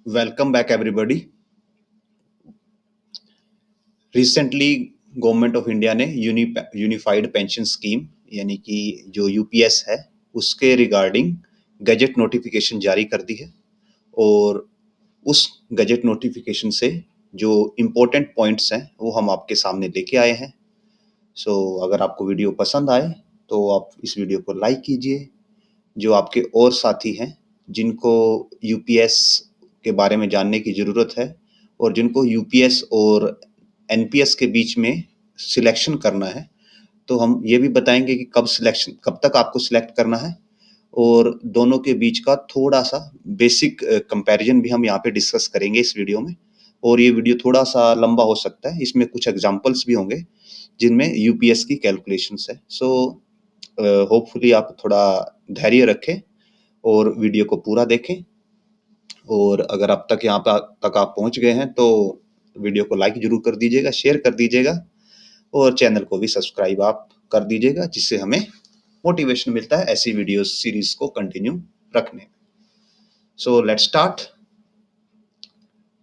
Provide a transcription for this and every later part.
Welcome back everybody. Recently government of India ने unified pension scheme यानी कि जो यूपीएस है उसके रिगार्डिंग गजट नोटिफिकेशन जारी कर दी है। और उस गजट नोटिफिकेशन से जो इम्पोर्टेंट पॉइंट्स हैं वो हम आपके सामने लेके आए हैं। अगर आपको वीडियो पसंद आए तो आप इस वीडियो को लाइक कीजिए। जो आपके और साथी हैं जिनको यूपीएस के बारे में जानने की ज़रूरत है और जिनको यूपीएस और एनपीएस के बीच में सिलेक्शन करना है, तो हम ये भी बताएंगे कि कब तक आपको सिलेक्ट करना है और दोनों के बीच का थोड़ा सा बेसिक कंपैरिजन भी हम यहाँ पे डिस्कस करेंगे इस वीडियो में। और ये वीडियो थोड़ा सा लंबा हो सकता है, इसमें कुछ एग्जांपल्स भी होंगे जिनमें यूपीएस की कैलकुलेशंस है। होपफुली आप थोड़ा धैर्य रखें और वीडियो को पूरा देखें। और अगर अब तक यहाँ तक आप पहुँच गए हैं तो वीडियो को लाइक जरूर कर दीजिएगा, शेयर कर दीजिएगा और चैनल को भी सब्सक्राइब आप कर दीजिएगा, जिससे हमें मोटिवेशन मिलता है ऐसी वीडियो सीरीज को कंटिन्यू रखने। Let's start.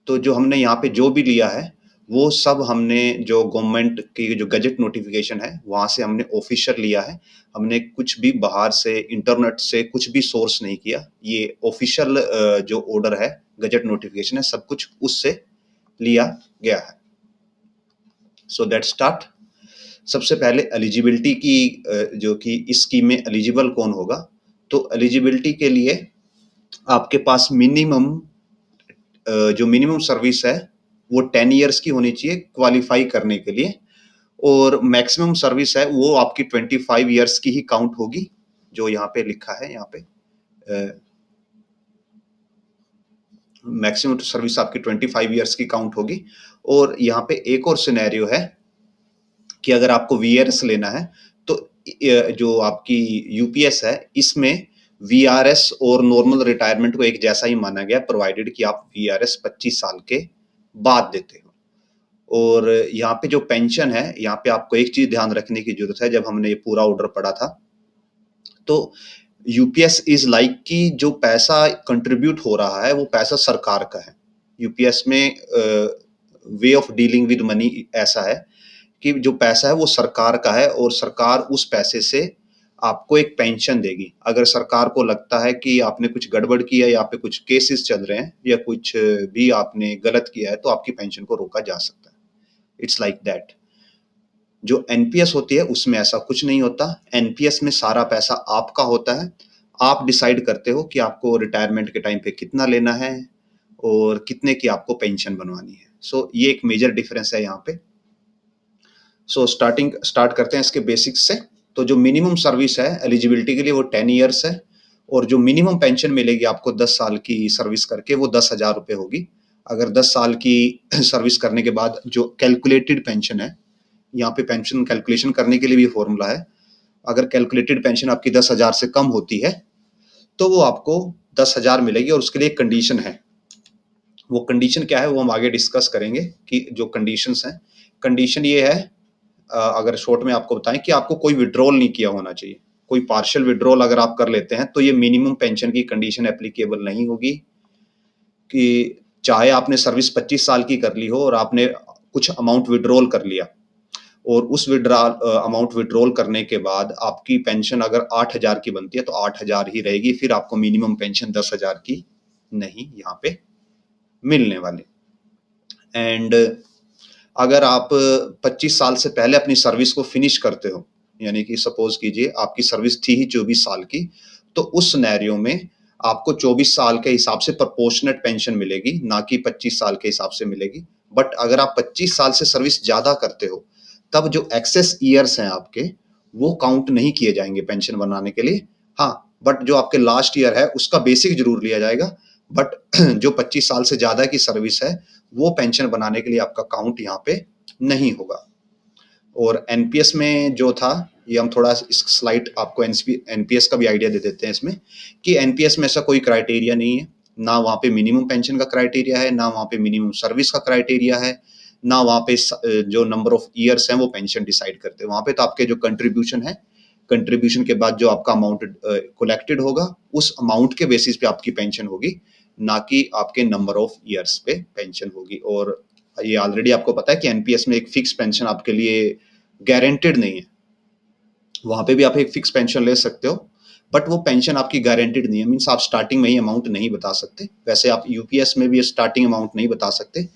तो जो हमने यहाँ पे जो भी लिया है वो सब हमने जो गवर्नमेंट की जो गजट नोटिफिकेशन है वहां से हमने ऑफिशियल लिया है। हमने कुछ भी बाहर से इंटरनेट से कुछ भी सोर्स नहीं किया। ये ऑफिशियल जो ऑर्डर है, गजट नोटिफिकेशन है, सब कुछ उससे लिया गया है। That's start. सबसे पहले एलिजिबिलिटी की, जो कि इस स्कीम में एलिजिबल कौन होगा। तो एलिजिबिलिटी के लिए आपके पास जो मिनिमम सर्विस है वो 10 इयर्स की होनी चाहिए क्वालिफाई करने के लिए। और मैक्सिमम सर्विस है वो आपकी 25 इयर्स की ही काउंट होगी, जो यहाँ पे लिखा है। यहाँ पे मैक्सिमम सर्विस आपकी 25 इयर्स की काउंट होगी। और यहाँ पे एक और सिनेरियो है कि अगर आपको वीआरएस लेना है तो जो आपकी यूपीएस है इसमें वीआरएस और नॉर्मल रिटायरमेंट को एक जैसा ही माना गया, प्रोवाइडेड कि आप वीआरएस 25 साल के बाद देते हो। और यहाँ पे जो पेंशन है, यहाँ पे आपको एक चीज ध्यान रखने की जरूरत है। जब हमने ये पूरा ऑर्डर पढ़ा था तो यूपीएस इज लाइक कि जो पैसा कंट्रीब्यूट हो रहा है वो पैसा सरकार का है। यूपीएस में way of dealing with money ऐसा है कि जो पैसा है वो सरकार का है और सरकार उस पैसे से आपको एक पेंशन देगी। अगर सरकार को लगता है कि आपने कुछ गड़बड़ किया या पे कुछ केसेस चल रहे हैं या कुछ भी आपने गलत किया है तो आपकी पेंशन को रोका जा सकता है। It's like that. जो एनपीएस होती है उसमें ऐसा कुछ नहीं होता। एनपीएस में सारा पैसा आपका होता है। आप डिसाइड करते हो कि आपको रिटायरमेंट के टाइम पे कितना लेना है और कितने की आपको पेंशन बनवानी है। ये एक मेजर डिफरेंस है यहाँ पे। स्टार्ट करते हैं इसके बेसिक्स से। तो जो मिनिमम सर्विस है एलिजिबिलिटी के लिए वो 10 इयर्स है और जो मिनिमम पेंशन मिलेगी आपको 10 साल की सर्विस करके वो 10,000 रुपये होगी। अगर 10 साल की सर्विस करने के बाद जो कैलकुलेटेड पेंशन है, यहाँ पे पेंशन कैलकुलेशन करने के लिए भी फॉर्मूला है। अगर कैलकुलेटेड पेंशन आपकी 10,000 से कम होती है तो वो आपको 10,000 मिलेगी और उसके लिए एक कंडीशन है। वो कंडीशन क्या है वो हम आगे डिस्कस करेंगे कि जो कंडीशंस हैं। कंडीशन ये है, अगर शॉर्ट में आपको बताएं, कि आपको कोई विड्रॉल नहीं किया होना चाहिए। कोई पार्शियल विड्रॉल अगर आप कर लेते हैं तो ये मिनिमम पेंशन की कंडीशन एप्लीकेबल नहीं होगी। कि चाहे आपने सर्विस 25 साल की कर ली हो और आपने कुछ अमाउंट विड्रॉल कर लिया और उस अमाउंट विड्रॉल करने के बाद आपकी पेंशन अगर 8,000 की बनती है तो 8,000 ही रहेगी, फिर आपको मिनिमम पेंशन 10,000 की नहीं यहाँ पे मिलने वाली। एंड अगर आप 25 साल से पहले अपनी सर्विस को फिनिश करते हो, यानी कि सपोज कीजिए आपकी सर्विस थी ही 24 साल की, तो उस सिनेरियो में आपको 24 साल के हिसाब से प्रोपोर्शनेट पेंशन मिलेगी, ना कि 25 साल के हिसाब से मिलेगी। बट अगर आप 25 साल से सर्विस ज्यादा करते हो तब जो एक्सेस ईयर्स हैं आपके वो काउंट नहीं किए जाएंगे पेंशन बनाने के लिए। हाँ, बट जो आपके लास्ट ईयर है उसका बेसिक जरूर लिया जाएगा। बट जो 25 साल से ज्यादा की सर्विस है वो पेंशन बनाने के लिए आपका काउंट यहाँ पे नहीं होगा। और एनपीएस में जो था, ये हम थोड़ा इस स्लाइड आपको एनपीएस का भी आइडिया दे देते हैं इसमें, कि एनपीएस में ऐसा कोई क्राइटेरिया नहीं है। ना वहाँ पे मिनिमम पेंशन का क्राइटेरिया है, ना वहाँ पे मिनिमम सर्विस का क्राइटेरिया है, ना वहाँ पे जो नंबर ऑफ ईयर्स हैं वो पेंशन डिसाइड करते हैं। वहाँ पे तो आपके जो कंट्रीब्यूशन है, कंट्रीब्यूशन के बाद जो आपका अमाउंट कलेक्टेड होगा उस अमाउंट के बेसिस पे आपकी पेंशन होगी। ना कि आपके नंबर ऑफ ईयर्स पे पेंशन होगी। और ये ऑलरेडी आपको पता है कि एनपीएस में एक फिक्स पेंशन आपके लिए गारंटेड नहीं है। वहां पे भी आप एक फिक्स पेंशन ले सकते हो, बट वो पेंशन आपकी गारंटेड नहीं है। मीन्स आप स्टार्टिंग में ही अमाउंट नहीं बता सकते। वैसे आप यूपीएस में भी स्टार्टिंग अमाउंट नहीं बता सकते,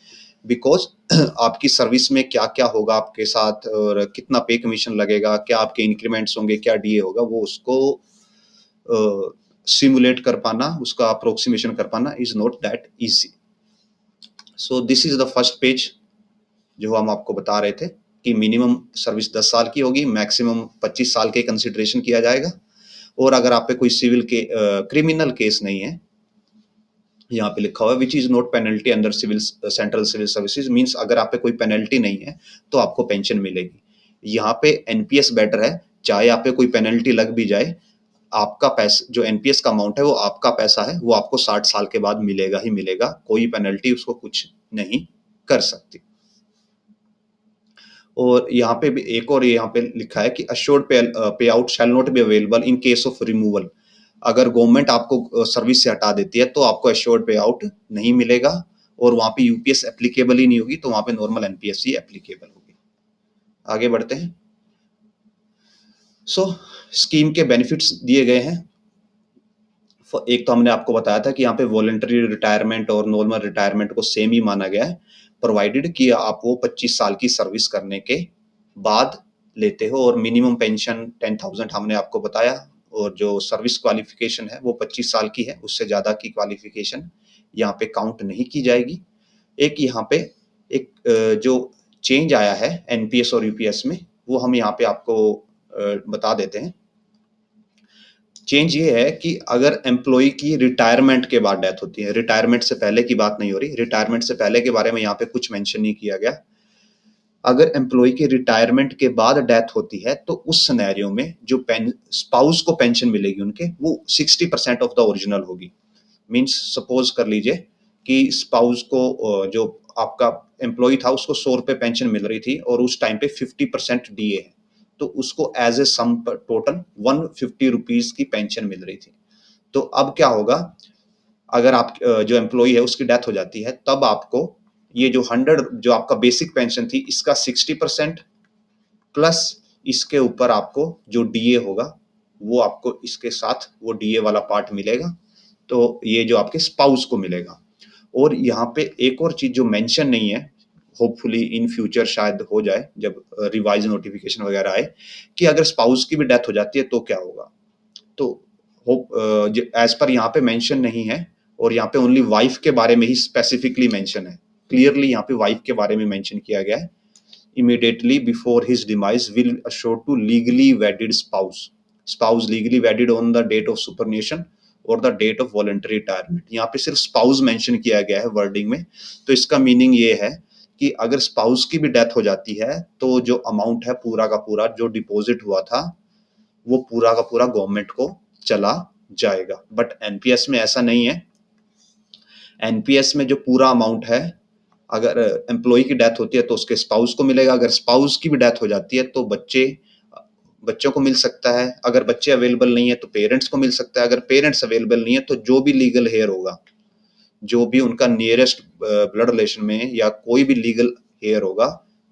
बिकॉज आपकी सर्विस में क्या क्या होगा आपके साथ और कितना पे कमीशन लगेगा, क्या आपके इंक्रीमेंट्स होंगे, क्या डीए होगा, वो उसको सिमुलेट कर पाना, उसका अप्रोक्सीमेशन कर पाना is not that easy. So this is the first page जो हम आपको बता रहे थे कि मिनिमम सर्विस 10 साल की होगी, मैक्सिमम 25 साल के कंसिडरेशन किया जाएगा। और अगर आप पे कोई सिविल के क्रिमिनल केस नहीं है, यहाँ पे लिखा हुआ है which is not penalty under civil central civil services, means अगर आप पे कोई पेनल्टी नहीं है तो आपको पेंशन मिलेगी। यहाँ पे एनपीएस बेटर है, चाहे आप पे कोई पेनल्टी लग भी जाए, आपका पैसा जो एनपीएस का अमाउंट है वो आपका पैसा है, वो आपको 60 साल के बाद मिलेगा ही मिलेगा, कोई पेनल्टी उसको कुछ नहीं कर सकती। और यहाँ पे भी एक और यहाँ पे लिखा है कि अश्योर्ड पे out shall not be available in case of removal. अगर गवर्नमेंट आपको सर्विस से हटा देती है तो आपको अश्योर्ड पे आउट नहीं मिलेगा, और वहां पे यूपीएस एप्लीकेबल ही नहीं होगी, तो वहां पे नॉर्मल एनपीएस ही एप्लीकेबल होगी। आगे बढ़ते हैं। सो स्कीम के बेनिफिट्स दिए गए हैं। एक तो हमने आपको बताया था कि यहाँ पे वॉलंटरी रिटायरमेंट और नॉर्मल रिटायरमेंट को सेम ही माना गया है, प्रोवाइडेड कि आप वो 25 साल की सर्विस करने के बाद लेते हो। और मिनिमम पेंशन 10,000 हमने आपको बताया, और जो सर्विस क्वालिफिकेशन है वो 25 साल की है, उससे ज्यादा की क्वालिफिकेशन यहाँ पे काउंट नहीं की जाएगी। एक यहाँ पे एक जो चेंज आया है एनपीएस और यूपीएस में, वो हम यहाँ पे आपको बता देते हैं। चेंज ये है कि अगर एम्प्लॉय की रिटायरमेंट के बाद डेथ होती है, रिटायरमेंट से पहले की बात नहीं हो रही, रिटायरमेंट से पहले के बारे में यहाँ पे कुछ मेंशन नहीं किया गया। अगर एम्प्लॉय की रिटायरमेंट के बाद डेथ होती है तो उस सिनेरियो में जो स्पाउस को पेंशन मिलेगी उनके, वो 60% ऑफ द ओरिजिनल होगी। मींस सपोज कर लीजिए कि स्पाउस को जो आपका एम्प्लॉय था उसको 100 रुपए पेंशन मिल रही थी और उस टाइम पे 50% डीए है, तो उसको as a sum total 150 rupees की पेंशन मिल रही थी। तो अब क्या होगा, अगर आप जो एम्प्लॉय है उसकी डेथ हो जाती है, तब आपको ये जो 100 जो आपका बेसिक पेंशन थी इसका 60% प्लस इसके ऊपर आपको जो डीए होगा वो आपको इसके साथ वो डीए वाला पार्ट मिलेगा, तो ये जो आपके स्पाउस को मिलेगा। और यहाँ पे एक और चीज जो मेंशन नहीं है, होपफुली इन फ्यूचर शायद हो जाए जब रिवाइज नोटिफिकेशन वगैरह आए, कि अगर स्पाउस की भी डेथ हो जाती है तो क्या होगा। तो होप एज पर यहाँ पे मेंशन नहीं है, और यहाँ पे ओनली वाइफ के बारे में ही स्पेसिफिकली मेंशन है। क्लियरली यहाँ पे वाइफ के बारे में मेंशन किया गया है। Immediately before his demise will assure to legally wedded spouse, spouse legally wedded on the date of superannuation और the date of voluntary retirement. यहाँ पे सिर्फ स्पाउस मेंशन किया गया है वर्डिंग में, तो इसका मीनिंग ये है कि अगर स्पाउस की भी डेथ हो जाती है तो जो अमाउंट है पूरा का पूरा जो डिपॉजिट हुआ था वो पूरा का पूरा गवर्नमेंट को चला जाएगा। बट एनपीएस में ऐसा नहीं है। एनपीएस में जो पूरा अमाउंट है, अगर एम्प्लॉय की डेथ होती है तो उसके स्पाउस को मिलेगा, अगर स्पाउस की भी डेथ हो जाती है तो बच्चों को मिल सकता है, अगर बच्चे अवेलेबल नहीं है तो पेरेंट्स को मिल सकता है, अगर पेरेंट्स अवेलेबल नहीं है तो जो भी लीगल हेयर होगा, जो भी उनका नियरेस्ट ब्लड रिलेशन में या कोई भी लीगल हेयर होगा,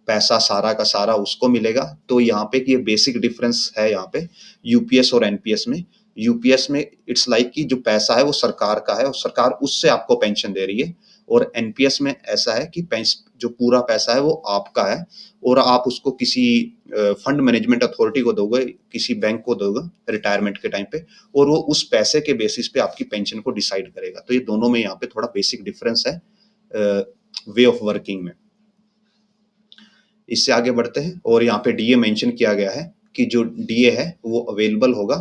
पैसा सारा का सारा उसको मिलेगा। तो यहाँ पे ये बेसिक डिफरेंस है यहाँ पे यूपीएस और एनपीएस में। यूपीएस में इट्स लाइक कि जो पैसा है वो सरकार का है और सरकार उससे आपको पेंशन दे रही है, और एनपीएस में ऐसा है कि जो पूरा पैसा है वो आपका है और आप उसको किसी फंड मैनेजमेंट अथॉरिटी को दोगे, किसी बैंक को दोगे रिटायरमेंट के टाइम पे, और वो उस पैसे के बेसिस पे आपकी पेंशन को डिसाइड करेगा। तो ये दोनों में यहाँ पे थोड़ा बेसिक डिफरेंस है वे ऑफ वर्किंग में। इससे आगे बढ़ते हैं, और यहाँ पे डीए मेंशन किया गया है कि जो डीए है वो अवेलेबल होगा,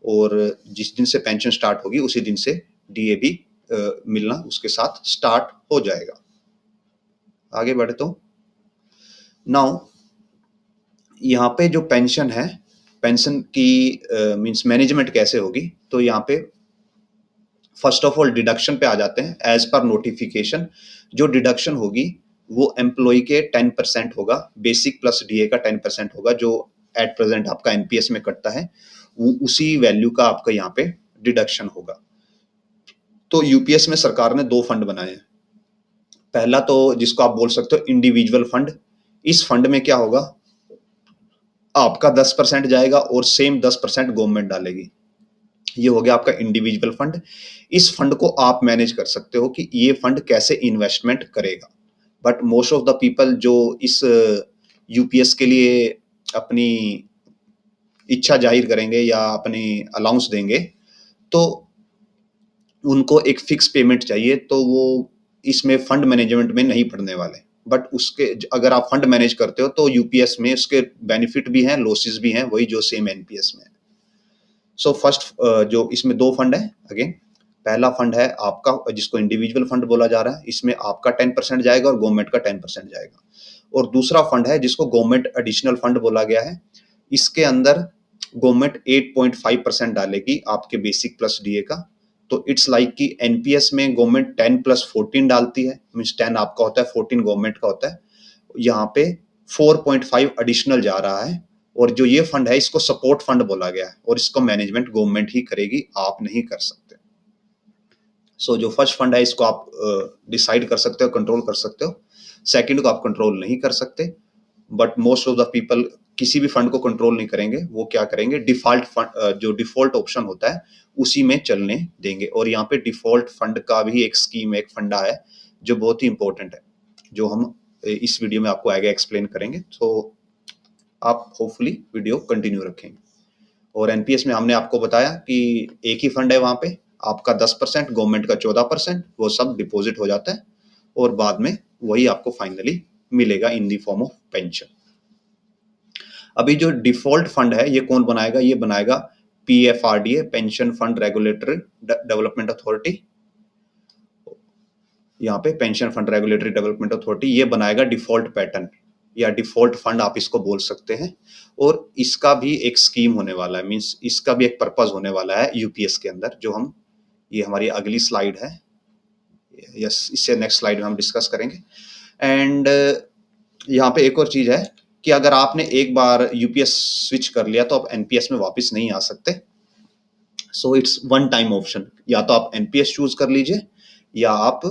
और जिस दिन से पेंशन स्टार्ट होगी उसी दिन से डीए भी मिलना उसके साथ स्टार्ट हो जाएगा। आगे बढ़े तो नाउ यहाँ पे जो पेंशन है, पेंशन की मींस मैनेजमेंट कैसे होगी, तो यहाँ पे फर्स्ट ऑफ ऑल डिडक्शन पे आ जाते हैं। एज पर नोटिफिकेशन जो डिडक्शन होगी वो एम्प्लॉय के 10% होगा, बेसिक प्लस डीए का 10% होगा, जो एट प्रेजेंट आपका एनपीएस में कटता है, वो उसी वैल्यू का आपका यहाँ पे डिडक्शन होगा। तो यूपीएस में सरकार ने 2 फंड बनाए हैं। पहला तो जिसको आप बोल सकते हो इंडिविजुअल फंड। इस फंड में क्या होगा, आपका 10% जाएगा और सेम 10% गवर्नमेंट डालेगी। ये हो गया आपका इंडिविजुअल फंड। इस फंड को आप मैनेज कर सकते हो कि ये फंड कैसे इन्वेस्टमेंट करेगा। But most of the people जो इस यूपीएस के लिए अपनी इच्छा जाहिर करेंगे या अपनी अलाउंस देंगे, तो उनको एक फिक्स पेमेंट चाहिए, तो वो इसमें फंड मैनेजमेंट में नहीं पड़ने वाले। बट उसके अगर आप फंड मैनेज करते हो तो यूपीएस में उसके बेनिफिट भी हैं, लॉसेस भी हैं, वही जो सेम एनपीएस में है। सो फर्स्ट जो इसमें 2 फंड है अगेन। पहला फंड है आपका जिसको इंडिविजुअल फंड बोला जा रहा है, इसमें आपका 10% जाएगा और गवर्नमेंट का 10% जाएगा। और दूसरा फंड है जिसको गवर्नमेंट एडिशनल फंड बोला गया है। इसके अंदर गवर्नमेंट 8.5% डालेगी आपके बेसिक प्लस डीए का। तो इट्स लाइक कि एनपीएस में गवर्नमेंट 10 + 14 डालती है, मीन्स 10 आपका होता है, 14 गवर्नमेंट का होता है। यहाँ पे 4.5 एडिशनल जा रहा है। और जो ये फंड है इसको सपोर्ट फंड बोला गया है और इसको मैनेजमेंट गवर्नमेंट ही करेगी, आप नहीं कर सकते। सो जो फर्स्ट फंड है इसको आप डिसाइड कर सकते हो, कंट्रोल कर सकते हो। सेकंड को आप कंट्रोल नहीं कर सकते। But most of the people किसी भी फंड को कंट्रोल नहीं करेंगे, वो क्या करेंगे, डिफॉल्ट फंड जो डिफॉल्ट ऑप्शन होता है उसी में चलने देंगे। और यहाँ पे डिफॉल्ट फंड का भी एक स्कीम, एक फंडा है जो बहुत ही इंपॉर्टेंट है, जो हम इस वीडियो में आपको आगे एक्सप्लेन करेंगे। तो आप होपफुली वीडियो कंटिन्यू रखेंगे। और एनपीएस में हमने आपको बताया कि एक ही फंड है, वहां पे आपका 10%, गवर्नमेंट का 14%, वो सब डिपॉजिट हो जाता है और बाद में वही आपको फाइनली मिलेगा इन दी फॉर्म ऑफ पेंशन। अभी जो डिफॉल्ट फंड है ये कौन बनाएगा, ये बनाएगा PFRDA, pension fund regulatory development authority. यहाँ पे pension fund regulatory development authority ये बनाएगा डिफॉल्ट पैटर्न या डिफॉल्ट फंड आप इसको बोल सकते हैं। और इसका भी एक स्कीम होने वाला है, मींस इसका भी एक पर्पस होने वाला है यूपीएस के अंदर, जो हम, ये हमारी अगली स्लाइड है, यस, इससे नेक्स्ट स्लाइड में हम डिस्कस करेंगे। एंड यहाँ पे एक और चीज है कि अगर आपने एक बार यूपीएस स्विच कर लिया तो आप एनपीएस में वापस नहीं आ सकते। So it's one time option, या तो आप एनपीएस चूज कर लीजिए या आप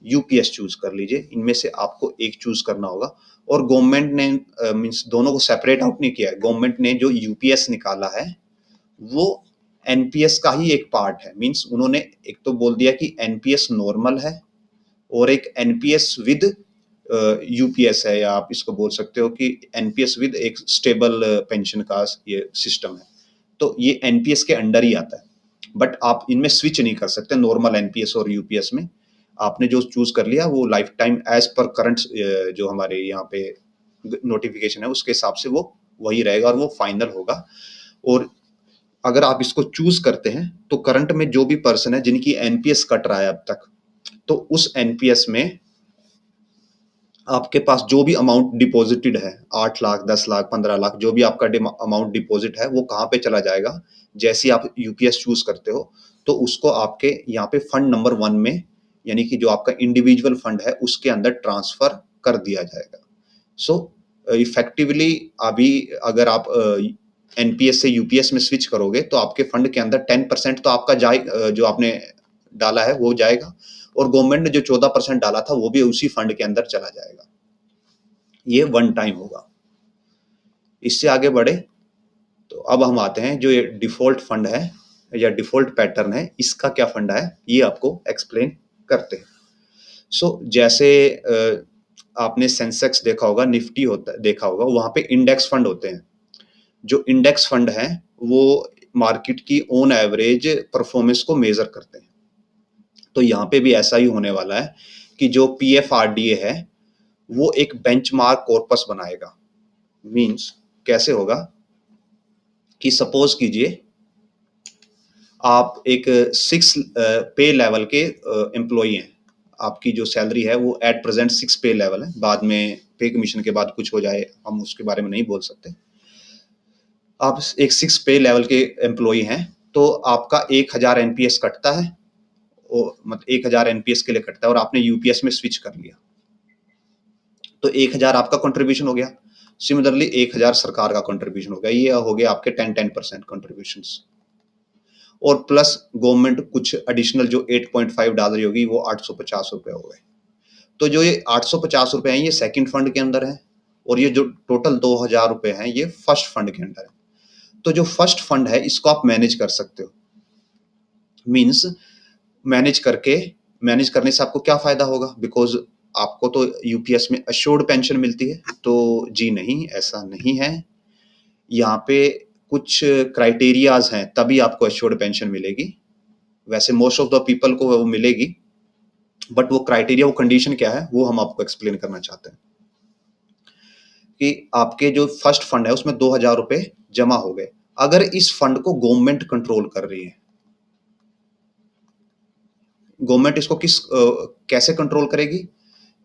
यूपीएस चूज कर लीजिए, इनमें से आपको एक चूज करना होगा। और गवर्नमेंट ने मींस दोनों को सेपरेट आउट नहीं किया है। गवर्नमेंट ने जो यूपीएस निकाला है वो एनपीएस का ही एक पार्ट है, मींस उन्होंने एक तो बोल दिया कि एनपीएस नॉर्मल है और एक एनपीएस विद यूपीएस है, या आप इसको बोल सकते हो कि एनपीएस विद एक स्टेबल पेंशन का ये सिस्टम है। तो ये एनपीएस के अंडर ही आता है, बट आप इनमें स्विच नहीं कर सकते नॉर्मल एनपीएस और यूपीएस में। आपने जो चूज कर लिया वो life time as per current जो हमारे यहाँ पे नोटिफिकेशन है उसके हिसाब से वो वही रहेगा और वो फाइनल होगा। और अगर आप इसको चूज करते हैं तो करंट में जो भी पर्सन है जिनकी एनपीएस कट रहा है अब तक, तो उस एनपीएस में आपके पास जो भी अमाउंट डिपॉजिटेड है, 8 लाख, 10 लाख, 15 लाख, जो भी आपका अमाउंट डिपॉजिट है वो कहाँ पे चला जाएगा, जैसे आप यूपीएस चूज करते हो तो उसको आपके यहाँ पे फंड नंबर 1 में, यानी कि जो आपका इंडिविजुअल फंड है उसके अंदर ट्रांसफर कर दिया जाएगा। सो इफेक्टिवली अभी अगर आप एनपीएस से यूपीएस में स्विच करोगे तो आपके फंड के अंदर 10% तो आपका जो आपने डाला है वो जाएगा, और गवर्नमेंट ने जो 14% डाला था वो भी उसी फंड के अंदर चला जाएगा। ये वन टाइम होगा। इससे आगे बढ़े तो अब हम आते हैं जो ये डिफॉल्ट फंड है या डिफॉल्ट पैटर्न है, इसका क्या फंडा है ये आपको एक्सप्लेन करते हैं। सो जैसे आपने सेंसेक्स देखा होगा, निफ्टी होता देखा होगा, वहां पे इंडेक्स फंड होते हैं। जो इंडेक्स फंड है वो मार्केट की ऑन एवरेज परफॉर्मेंस को मेजर करते हैं। तो यहाँ पे भी ऐसा ही होने वाला है कि जो पीएफआरडीए है वो एक बेंचमार्क कॉर्पस बनाएगा। मींस कैसे होगा कि सपोज कीजिए आप एक 6 पे लेवल के एम्प्लॉई हैं, आपकी जो सैलरी है वो एट प्रेजेंट 6 पे लेवल है, बाद में पे कमीशन के बाद कुछ हो जाए हम उसके बारे में नहीं बोल सकते। आप एक 6 पे लेवल के एम्प्लॉई हैं तो आपका 1000 एनपीएस कटता है, मतलब 1000 एनपीएस के लिए कटता है और आपने यूपीएस में स्विच कर लिया तो 1000 आपका कंट्रीब्यूशन हो गया। सिमिलरली 1000 सरकार का कंट्रीब्यूशन हो गया, ये हो गया आपके 10% कंट्रीब्यूशंस। और प्लस गवर्नमेंट कुछ एडिशनल जो 8.5 डाल रही होगी वो 850 रुपए हो गए। तो जो ये 850 रुपए हैं ये सेकंड फंड के अंदर है और ये जो टोटल 2000 रुपए हैं ये फर्स्ट फंड के अंदर है। तो जो फर्स्ट फंड है इसको आप मैनेज कर सकते हो। मीन्स मैनेज करने से आपको क्या फायदा होगा, बिकॉज आपको तो यूपीएस में अश्योर्ड पेंशन मिलती है। तो जी नहीं, ऐसा नहीं है। यहाँ पे कुछ क्राइटेरियाज हैं तभी आपको अश्योर्ड पेंशन मिलेगी। वैसे मोस्ट ऑफ द पीपल को वो मिलेगी, बट वो क्राइटेरिया, वो कंडीशन क्या है वो हम आपको एक्सप्लेन करना चाहते हैं। कि आपके जो फर्स्ट फंड है उसमें 2000 रुपए जमा हो गए। अगर इस फंड को गवर्नमेंट कंट्रोल कर रही है, गवर्नमेंट इसको कैसे कंट्रोल करेगी?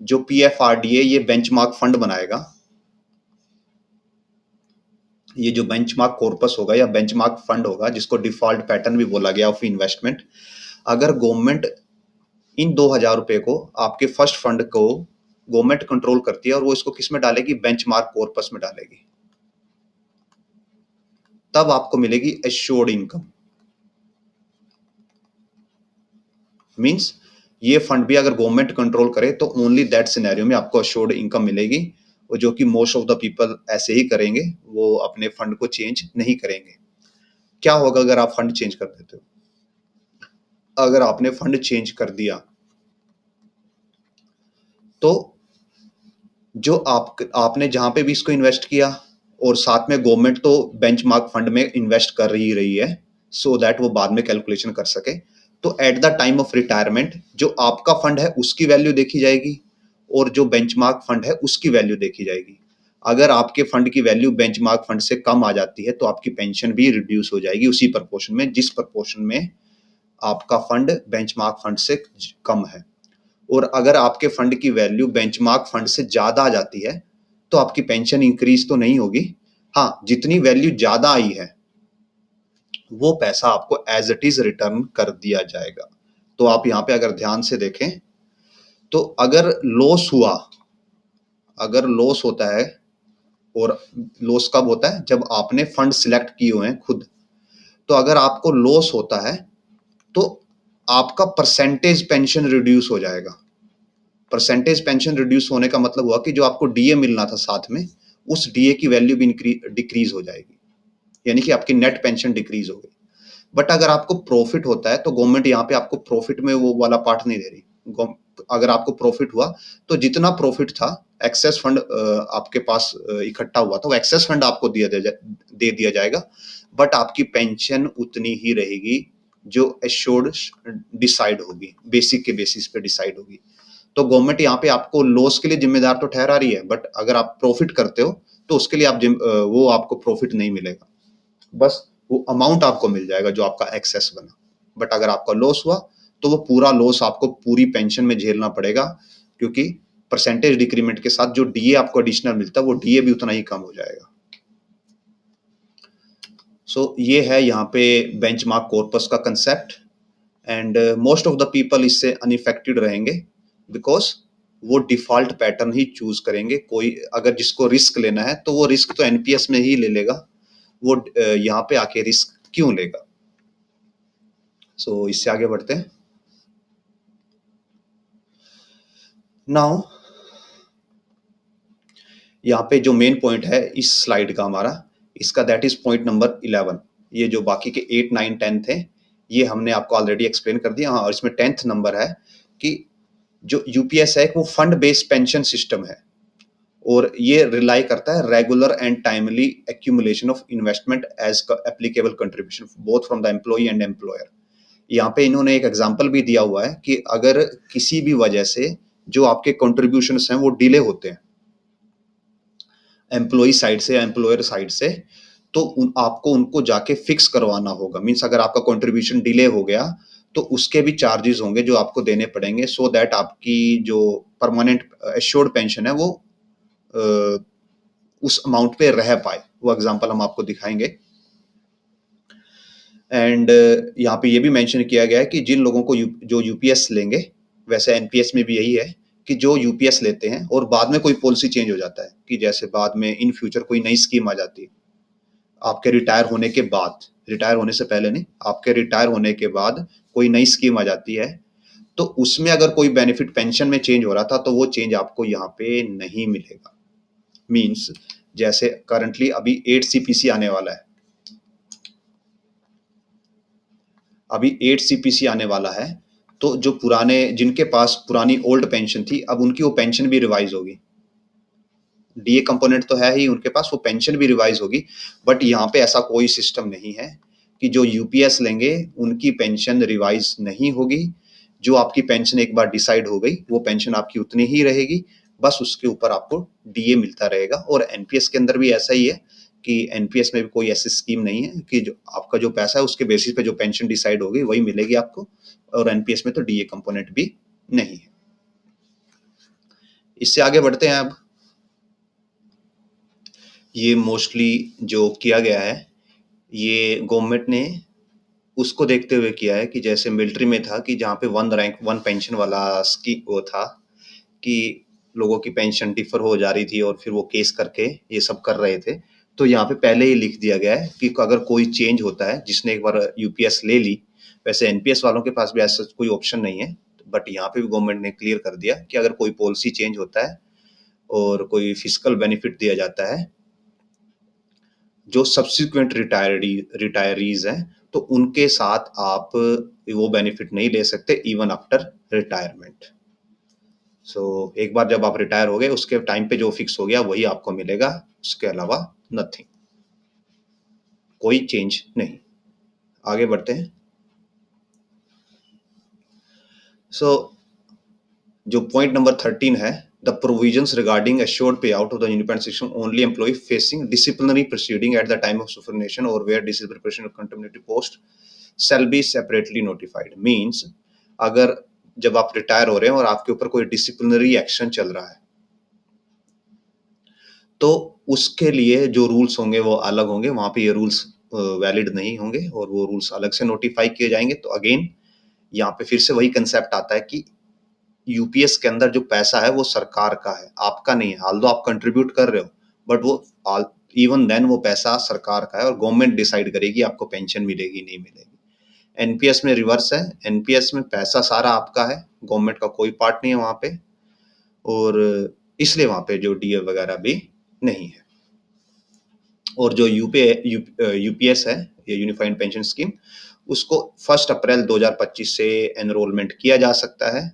जो पीएफआरडीए ये बेंचमार्क फंड बनाएगा, ये जो बेंचमार्क कॉर्पस होगा या बेंचमार्क फंड होगा जिसको डिफॉल्ट पैटर्न भी बोला गया ऑफ इन्वेस्टमेंट, अगर गवर्नमेंट इन 2000 रुपए को, आपके फर्स्ट फंड को गवर्नमेंट कंट्रोल करती है और वो इसको किस में डालेगी? बेंचमार्क कॉर्पस में डालेगी, तब आपको मिलेगी एश्योर्ड इनकम। मींस ये फंड भी अगर गवर्नमेंट कंट्रोल करे तो ओनली दैट सिनेरियो में आपको एश्योर्ड इनकम मिलेगी, और जो कि मोस्ट ऑफ द पीपल ऐसे ही करेंगे, वो अपने फंड को चेंज नहीं करेंगे। क्या होगा अगर आप फंड चेंज कर देते हो? अगर आपने फंड चेंज कर दिया तो जो आपने जहां पे भी इसको इन्वेस्ट किया, और साथ में गवर्नमेंट तो बेंचमार्क फंड में इन्वेस्ट कर ही रही है सो दैट वो बाद में कैलकुलेशन कर सके, तो at the time of retirement जो आपका फंड है उसकी वैल्यू देखी जाएगी और जो बेंचमार्क फंड है उसकी वैल्यू देखी जाएगी। अगर आपके फंड की वैल्यू बेंचमार्क फंड से कम आ जाती है तो आपकी पेंशन भी रिड्यूस हो जाएगी उसी प्रपोर्शन में जिस प्रपोर्शन में आपका फंड बेंचमार्क फंड से कम है। और अगर आपके फंड की वैल्यू बेंचमार्क फंड से ज्यादा आ जाती है तो आपकी पेंशन इंक्रीज तो नहीं होगी। हाँ, जितनी वैल्यू ज्यादा आई है वो पैसा आपको एज इट इज रिटर्न कर दिया जाएगा। तो आप यहाँ पे अगर ध्यान से देखें तो अगर लॉस हुआ, अगर लॉस होता है, और लॉस कब होता है? जब आपने फंड सिलेक्ट किए हुए हैं खुद। तो अगर आपको लॉस होता है तो आपका परसेंटेज पेंशन रिड्यूस हो जाएगा। परसेंटेज पेंशन रिड्यूस होने का मतलब हुआ कि जो आपको डीए मिलना था साथ में, उस डीए की वैल्यू भी डिक्रीज हो जाएगी, यानी कि आपकी नेट पेंशन डिक्रीज हो गई। बट अगर आपको प्रॉफिट होता है तो गवर्नमेंट यहाँ पे आपको प्रॉफिट में वो वाला पार्ट नहीं दे रही। अगर आपको प्रॉफिट हुआ तो जितना प्रॉफिट था, एक्सेस फंड आपके पास इकट्ठा हुआ था, वो एक्सेस फंड आपको दे दिया जाएगा, बट आपकी पेंशन उतनी ही रहेगी जो एश्योर्ड डिसाइड होगी, बेसिक के बेसिस पे डिसाइड होगी। तो गवर्नमेंट यहाँ पे आपको लॉस के लिए जिम्मेदार तो ठहरा रही है, बट अगर आप प्रॉफिट करते हो तो उसके लिए वो आपको प्रॉफिट नहीं मिलेगा, बस वो अमाउंट आपको मिल जाएगा जो आपका एक्सेस बना। बट अगर आपका लॉस हुआ तो वो पूरा लॉस आपको पूरी पेंशन में झेलना पड़ेगा, क्योंकि परसेंटेज डिक्रीमेंट के साथ जो डीए आपको एडिशनल मिलता है वो डीए भी उतना ही कम हो जाएगा। सो ये है यहाँ पे बेंचमार्क कॉर्पस का concept, and most of the people इससे अनइफेक्टेड रहेंगे बिकॉज वो डिफॉल्ट पैटर्न ही चूज करेंगे। कोई अगर जिसको रिस्क लेना है तो वो रिस्क तो एनपीएस में ही ले लेगा, वो यहाँ पे आके रिस्क क्यों लेगा। सो इससे आगे बढ़ते हैं। नाउ यहाँ पे जो मेन पॉइंट है इस स्लाइड का हमारा, इसका दैट इज पॉइंट नंबर 11। ये जो बाकी के 8, 9, 10 थे ये हमने आपको ऑलरेडी एक्सप्लेन कर दिया। हाँ, और इसमें 10th नंबर है कि जो यूपीएस है वो फंड बेस्ड पेंशन सिस्टम है और ये रिलाई करता है regular and timely accumulation of investment as applicable contribution both from the employee and employer. यहाँ पे इन्होंने एक एग्जांपल भी दिया हुआ है कि अगर किसी भी वजह से जो आपके कंट्रीब्यूशंस हैं वो डिले होते हैं एम्प्लॉई साइड से या एम्प्लॉयर साइड से, तो आपको उनको जाके फिक्स करवाना होगा। मीन्स अगर आपका कंट्रीब्यूशन डिले हो गया तो उसके भी चार्जेस होंगे जो आपको देने पड़ेंगे, सो दैट आपकी जो परमानेंट एश्योर्ड पेंशन है वो उस अमाउंट पे रह पाए। वो एग्जांपल हम आपको दिखाएंगे। एंड यहाँ पे ये भी मेंशन किया गया है कि जिन लोगों को जो यूपीएस लेंगे, वैसे एनपीएस में भी यही है कि जो यूपीएस लेते हैं और बाद में कोई पॉलिसी चेंज हो जाता है, कि जैसे बाद में इन फ्यूचर कोई नई स्कीम आ जाती है आपके रिटायर होने के बाद, रिटायर होने से पहले नहीं, आपके रिटायर होने के बाद कोई नई स्कीम आ जाती है, तो उसमें अगर कोई बेनिफिट पेंशन में चेंज हो रहा था तो वो चेंज आपको यहाँ पे नहीं मिलेगा। मीन्स जैसे करंटली अभी 8 सीपीसी आने वाला है, अभी 8 सीपीसी आने वाला है, तो जो पुराने जिनके पास पुरानी ओल्ड पेंशन थी, अब उनकी वो पेंशन भी रिवाइज होगी। डीए कंपोनेंट तो है ही उनके पास, वो पेंशन भी रिवाइज होगी। बट यहाँ पे ऐसा कोई सिस्टम नहीं है कि जो यूपीएस लेंगे उनकी पेंशन रिवाइज नहीं होगी। जो आपकी पेंशन एक बार डिसाइड हो गई वो पेंशन आपकी उतनी ही रहेगी, बस उसके ऊपर आपको डीए मिलता रहेगा। और एनपीएस के अंदर भी ऐसा ही है कि एनपीएस में भी कोई ऐसी स्कीम नहीं है कि जो आपका जो पैसा है उसके बेसिस पे जो पेंशन डिसाइड होगी वही मिलेगी आपको, और एनपीएस में तो डीए कंपोनेंट भी नहीं है। इससे आगे बढ़ते हैं। अब ये मोस्टली जो किया गया है, ये गवर्नमेंट ने उसको देखते हुए किया है कि जैसे मिलिट्री में था कि जहाँ पे वन रैंक वन पेंशन वाला वो था कि लोगों की पेंशन डिफर हो जा रही थी और फिर वो केस करके ये सब कर रहे थे। तो यहाँ पे पहले ही लिख दिया गया है कि अगर कोई चेंज होता है, जिसने एक बार यूपीएस ले ली, वैसे एनपीएस वालों के पास भी ऐसा कोई ऑप्शन नहीं है, बट यहाँ पे भी गवर्नमेंट ने क्लियर कर दिया कि अगर कोई पॉलिसी चेंज होता है और कोई फिजिकल बेनिफिट दिया जाता है, जो सब्सिक्वेंट रिटायरीज हैं, तो उनके साथ आप वो बेनिफिट नहीं ले सकते इवन आफ्टर रिटायरमेंट। सो एक बार जब आप रिटायर हो गए उसके टाइम पे जो फिक्स हो गया वही आपको मिलेगा, उसके अलावा नथिंग, कोई चेंज नहीं। आगे बढ़ते हैं। सो जो पॉइंट नंबर 13 है, the provisions regarding assured payout of the independent section only employee facing disciplinary proceeding at the time of superannuation or where disciplinary proceeding of contemplated post shall be separately notified। Means अगर जब आप retire हो रहे हैं और आपके ऊपर कोई डिसिप्लिनरी एक्शन चल रहा है तो उसके लिए जो रूल्स होंगे वो अलग होंगे, वहां पे ये रूल्स वैलिड नहीं होंगे और वो रूल्स अलग से नोटिफाई किए जाएंगे। तो अगेन यहाँ पे फिर से वही कंसेप्ट आता है कि यूपीएस के अंदर जो पैसा है वो सरकार का है, आपका नहीं है। हाल दो आप कंट्रीब्यूट कर रहे हो, बट वो इवन देन वो पैसा सरकार का है और गवर्नमेंट डिसाइड करेगी आपको पेंशन मिलेगी नहीं मिलेगी। एनपीएस में रिवर्स है, एनपीएस में पैसा सारा आपका है, गवर्नमेंट का कोई पार्ट नहीं है वहां पे, और इसलिए वहां पे जो डीए वगैरह भी नहीं है। और जो यूपीएस है, ये यूनिफाइड पेंशन स्कीम, उसको 1 अप्रैल 2025 से एनरोलमेंट किया जा सकता है।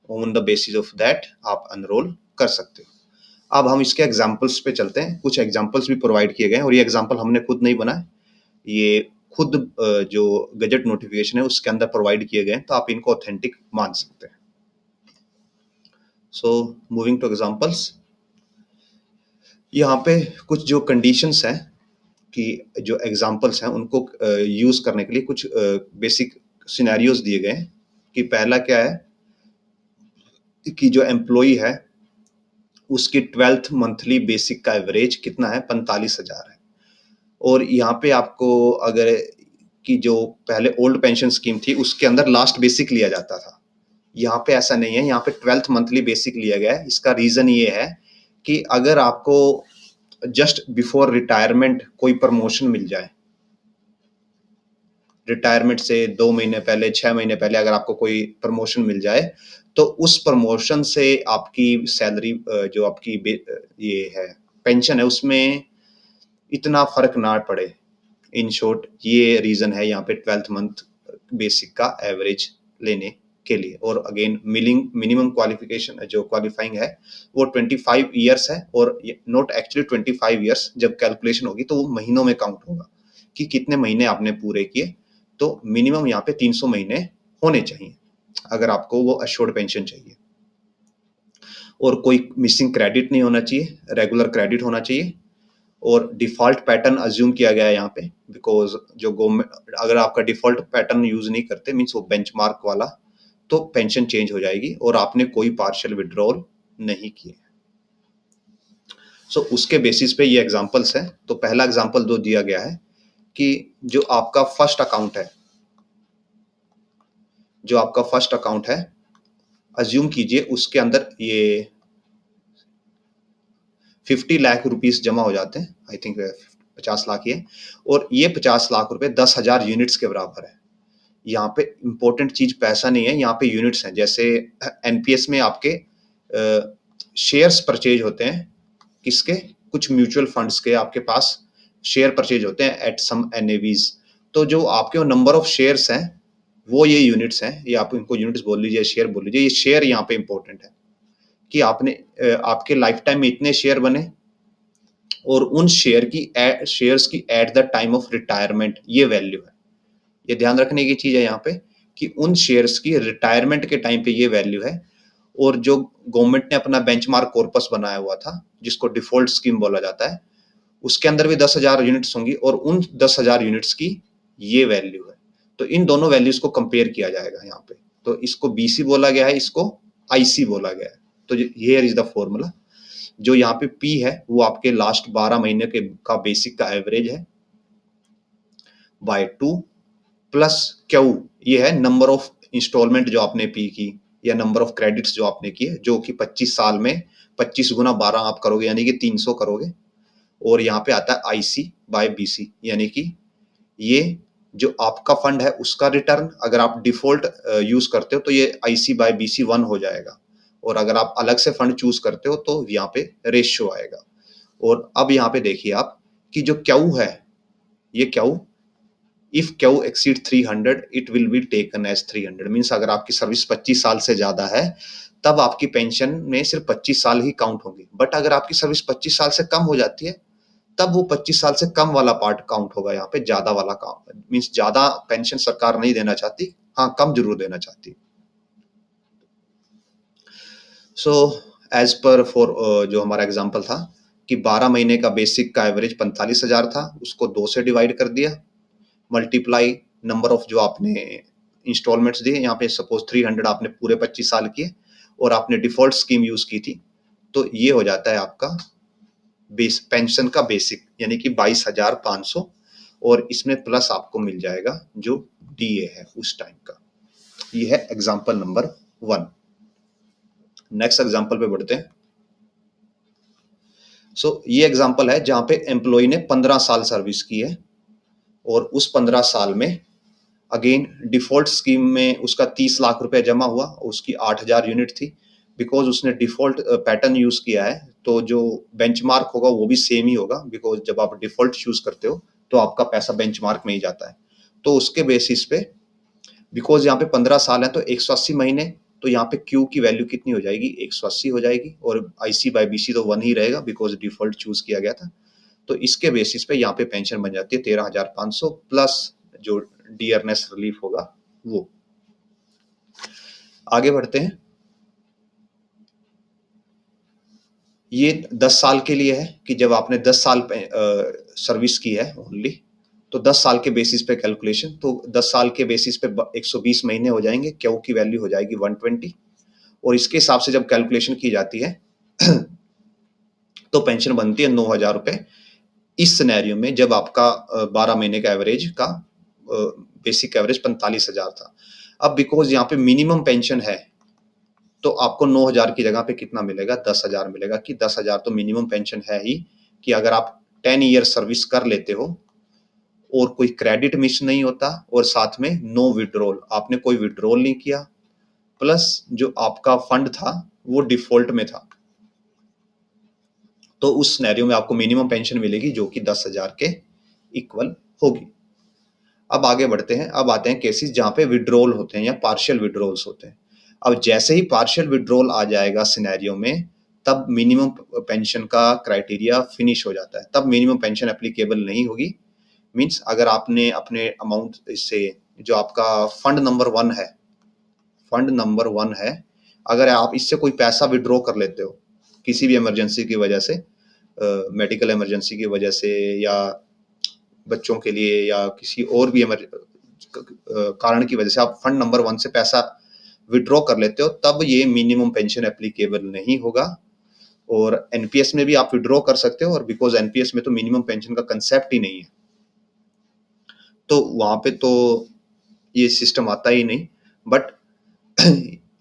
On the basis of that आप एनरोल कर सकते हो। अब हम इसके एग्जांपल्स पे चलते हैं। कुछ एग्जांपल्स भी प्रोवाइड किए गए हैं और ये एग्जांपल हमने खुद नहीं बनाए, ये खुद जो गजट नोटिफिकेशन है उसके अंदर प्रोवाइड किए गए हैं, तो आप इनको ऑथेंटिक मान सकते हैं। सो मूविंग टू एग्जांपल्स, यहाँ पे कुछ जो कंडीशंस हैं कि जो एग्जांपल्स हैं उनको यूज करने के लिए कुछ बेसिक सिनेरियोज दिए गए हैं। कि पहला क्या है कि जो एम्प्लॉई है उसकी 12th मंथली बेसिक का एवरेज कितना है, 45,000 है। और यहाँ पे आपको अगर कि जो पहले ओल्ड पेंशन स्कीम थी उसके अंदर लास्ट बेसिक लिया जाता था, यहाँ पे ऐसा नहीं है, यहाँ पे 12th मंथली बेसिक लिया गया है। इसका रीजन ये है कि अगर आपको जस्ट बिफोर रिटायरमेंट कोई प्रमोशन मिल जाए, रिटायरमेंट से 2 महीने पहले, 6 महीने पहले अगर आपको कोई प्रमोशन मिल जाए, तो उस प्रमोशन से आपकी सैलरी जो आपकी ये है पेंशन है उसमें इतना फर्क ना पड़े। इन शॉर्ट ये रीजन है यहाँ पे 12th मंथ बेसिक का एवरेज लेने के लिए। और अगेन मिनिमम क्वालिफिकेशन जो क्वालिफाइंग है वो 25 ईयर्स है, और नॉट एक्चुअली 25 ईयर्स, जब कैलकुलेशन होगी तो वो महीनों में काउंट होगा कि कितने महीने आपने पूरे किए। तो मिनिमम यहाँ पे 300 महीने होने चाहिए अगर आपको वो अश्योर्ड पेंशन चाहिए। और कोई मिसिंग क्रेडिट नहीं होना चाहिए, रेगुलर क्रेडिट होना चाहिए। और डिफॉल्ट पैटर्न अज्यूम किया गया है यहाँ पे, बिकॉज जो गवर्नमेंट अगर आपका डिफॉल्ट पैटर्न यूज नहीं करते मीन्स वो बेंचमार्क वाला, तो पेंशन चेंज हो जाएगी और आपने कोई पार्शियल विड्रॉल नहीं किए। सो उसके बेसिस पे ये एग्जांपल्स हैं। तो पहला एग्जांपल जो दिया गया है कि जो आपका फर्स्ट अकाउंट है, जो आपका फर्स्ट अकाउंट है अज्यूम कीजिए उसके अंदर ये 50 लाख रुपीस जमा हो जाते हैं। आई थिंक 50 लाख ये, और ये 50 लाख रुपए 10,000 यूनिट्स के बराबर है। यहाँ पे इंपॉर्टेंट चीज पैसा नहीं है, यहाँ पे यूनिट्स हैं। जैसे एनपीएस में आपके शेयर्स परचेज होते हैं, किसके, कुछ म्यूचुअल फंड्स के आपके पास शेयर परचेज होते हैं एट सम एनएवीज। तो जो आपके नंबर ऑफ शेयर्स हैं वो ये यूनिट्स हैं, ये आप इनको यूनिट्स बोल लीजिए, शेयर बोल लीजिए। ये शेयर यहाँ पे इंपॉर्टेंट है कि आपने आपके लाइफ टाइम में इतने शेयर बने और उन शेयर्स की at the time of retirement ये वैल्यू है। ये ध्यान रखने की चीज है यहाँ पे कि उन शेयर्स की रिटायरमेंट के टाइम पे ये वैल्यू है। और जो गवर्नमेंट ने अपना बेंचमार्क कॉर्पस बनाया हुआ था जिसको डिफॉल्ट स्कीम बोला जाता है, उसके अंदर भी 10,000 यूनिट्स होंगी और उन 10,000 यूनिट्स की ये वैल्यू है। तो इन दोनों वैल्यूज को कंपेयर किया जाएगा यहाँ पे। तो इसको बीसी बोला गया है, इसको आईसी बोला गया है। तो हियर इज द फॉर्मूला। जो यहाँ पे पी है वो आपके लास्ट 12 महीने के का बेसिक का एवरेज है बाय 2 प्लस क्यू, ये है नंबर ऑफ इंस्टॉलमेंट जो आपने पी की या नंबर ऑफ क्रेडिट्स जो आपने किए, जो कि 25 साल में 25 गुना 12 आप करोगे यानी कि 300 करोगे। और यहाँ पे आता है आईसी बाय बीसी, यानी कि ये जो आपका फंड है उसका रिटर्न अगर आप डिफॉल्ट यूज करते हो तो ये आईसी बाय बीसी 1 हो जाएगा, और अगर आप अलग से फंड चूज करते हो तो यहाँ पे रेशियो आएगा। और अब यहाँ पे देखिए आप कि जो क्यू है, ये Q, if Q exceed 300 it will be taken as 300। Means अगर आपकी सर्विस 25 साल से ज्यादा है तब आपकी पेंशन में सिर्फ 25 साल ही काउंट होंगे। बट अगर आपकी सर्विस 25 साल से कम हो जाती है तब वो 25 साल से कम वाला पार्ट काउंट होगा, यहाँ पे ज्यादा वाला काउंट। मीन्स ज्यादा पेंशन सरकार नहीं देना चाहती, हाँ कम जरूर देना चाहती। सो एज पर फॉर जो हमारा एग्जांपल था कि 12 महीने का बेसिक का एवरेज 45,000 था, उसको 2 से डिवाइड कर दिया, मल्टीप्लाई नंबर ऑफ जो आपने इंस्टॉलमेंट्स दिए, यहाँ पे सपोज 300 आपने पूरे 25 साल किए और आपने डिफॉल्ट स्कीम यूज की थी, तो ये हो जाता है आपका पेंशन का बेसिक यानी कि 22,500, और इसमें प्लस आपको मिल जाएगा जो डीए है उस टाइम का। ये है एग्जांपल नंबर 1। नेक्स्ट एग्जांपल पे बढ़ते हैं। ये एग्जांपल है जहां पे एम्प्लॉय ने 15 साल सर्विस की है और उस 15 साल में अगेन डिफॉल्ट स्कीम में उसका 30 लाख रुपए जमा हुआ, उसकी 8,000 यूनिट थी। बिकॉज उसने डिफॉल्ट पैटर्न यूज किया है तो जो बेंचमार्क होगा वो भी सेम ही होगा, बिकॉज जब आप डिफॉल्ट चूज करते हो तो आपका पैसा बेंचमार्क में ही जाता है। तो उसके बेसिस पे, बिकॉज यहाँ पे 15 साल है तो 180 महीने, तो यहाँ पे क्यू की वैल्यू कितनी हो जाएगी, 180 हो जाएगी, और आईसी बाय बीसी तो 1 ही रहेगा बिकॉज डिफॉल्ट चूज किया गया था। तो इसके बेसिस पे यहाँ पे पेंशन बन जाती है 13,500 प्लस जो डियरनेस रिलीफ होगा वो। आगे बढ़ते हैं। ये 10 साल के लिए है कि जब आपने 10 साल सर्विस की है ओनली, तो 10 साल के बेसिस पे कैलकुलेशन, तो 10 साल के बेसिस पे 120 महीने हो जाएंगे, क्यू की वैल्यू हो जाएगी 120, और इसके हिसाब से जब कैलकुलेशन की जाती है तो पेंशन बनती है 9,000 रुपए इस सिनेरियो में जब आपका 12 महीने का एवरेज का बेसिक एवरेज 45,000 था। अब बिकॉज यहाँ पे मिनिमम पेंशन है तो आपको 9,000 की जगह पे कितना मिलेगा, 10,000 मिलेगा, कि 10,000 तो मिनिमम पेंशन है ही, कि अगर आप 10 ईयर सर्विस कर लेते हो और कोई क्रेडिट मिस नहीं होता और साथ में नो विड्रॉल, आपने कोई विड्रॉल नहीं किया, प्लस जो आपका फंड था वो डिफॉल्ट में था, तो उस सिनेरियो में आपको मिनिमम पेंशन मिलेगी जो कि 10,000 के इक्वल होगी। अब आगे बढ़ते हैं। अब आते हैं केसेस जहां पे विड्रॉल होते हैं या पार्शियल विड्रॉल्स होते हैं। अब जैसे ही पार्शियल विड्रॉल आ जाएगा सिनेरियो में, तब मिनिमम पेंशन का क्राइटेरिया फिनिश हो जाता है, तब मिनिमम पेंशन एप्लीकेबल नहीं होगी। मींस अगर आपने अपने अमाउंट से जो आपका फंड नंबर 1 है, फंड नंबर 1 है, अगर आप इससे कोई पैसा विड्रॉ कर लेते हो किसी भी इमरजेंसी की वजह से, मेडिकल इमरजेंसी की वजह से या बच्चों के लिए या किसी और भी कारण की वजह से आप फंड नंबर 1 से पैसा विड्रॉ कर लेते हो, तब ये मिनिमम पेंशन एप्लीकेबल नहीं होगा। और एनपीएस में भी आप विड्रॉ कर सकते हो, और बिकॉज एनपीएस में तो मिनिमम पेंशन का कंसेप्ट ही नहीं है तो वहां पे तो ये सिस्टम आता ही नहीं। बट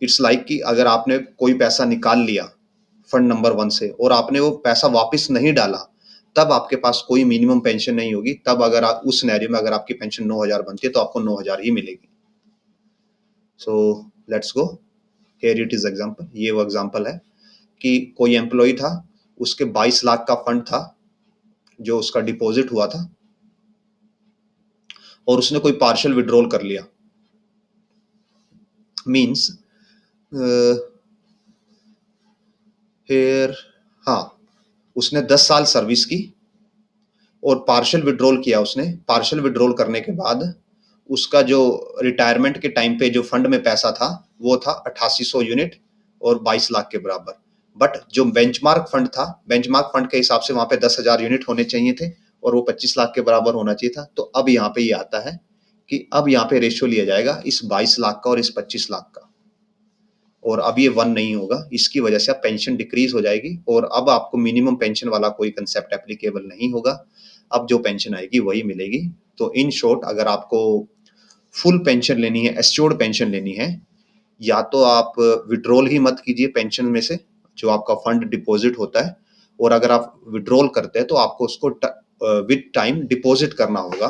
इट्स लाइक कि अगर आपने कोई पैसा निकाल लिया फंड नंबर 1 से और आपने वो पैसा वापस नहीं डाला, तब आपके पास कोई मिनिमम पेंशन नहीं होगी। तब अगर आप उस सिनेरियो में अगर आपकी पेंशन 9,000 बनती है तो आपको 9,000 ही मिलेगी। So let's go, here it is example. ये वो एग्जांपल है कि कोई एम्प्लॉय था, उसके 22 लाख का फंड था जो उसका डिपॉजिट हुआ था, और उसने कोई पार्शियल विड्रॉल कर लिया। मींस फिर हाँ, उसने 10 साल सर्विस की और पार्शियल विड्रॉल किया उसने। पार्शियल विड्रॉल करने के बाद उसका जो रिटायरमेंट के टाइम पे जो फंड में पैसा था वो था 8800 यूनिट और 22 लाख के बराबर। बट जो बेंचमार्क फंड था, बेंचमार्क फंड के हिसाब से वहां पे 10,000 यूनिट होने चाहिए थे और वो 25 लाख के बराबर होना चाहिए था। तो अब यहाँ पे ये आता है कि अब यहाँ पे रेशियो लिया जाएगा इस 22 लाख का और इस 25 लाख का, और अब ये 1 नहीं होगा। इसकी वजह से अब पेंशन डिक्रीज हो जाएगी और अब आपको मिनिमम पेंशन वाला कोई कंसेप्ट एप्लीकेबल नहीं होगा। अब जो पेंशन आएगी वही मिलेगी। तो इन शॉर्ट, अगर आपको फुल पेंशन लेनी है, एस्योर्ड पेंशन लेनी है, या तो आप विड्रॉल ही मत कीजिए पेंशन में से जो आपका फंड डिपॉजिट होता है, और अगर आप विड्रॉल करते हैं तो आपको उसको विद टाइम डिपॉजिट करना होगा।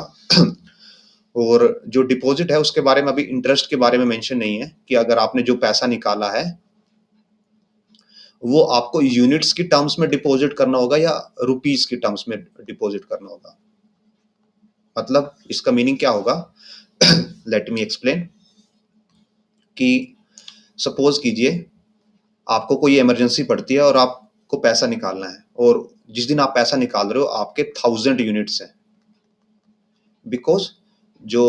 और जो डिपॉजिट है उसके बारे में अभी इंटरेस्ट के बारे में मेंशन नहीं है कि अगर आपने जो पैसा निकाला है वो आपको यूनिट्स की टर्म्स में डिपॉजिट करना होगा या रुपीस की टर्म्स में डिपॉजिट करना होगा। मतलब इसका मीनिंग क्या होगा? Let me explain. कि सपोज कीजिए आपको कोई इमरजेंसी पड़ती है और आपको पैसा निकालना है, और जिस दिन आप पैसा निकाल रहे हो आपके 1000 यूनिट्स हैं। बिकॉज जो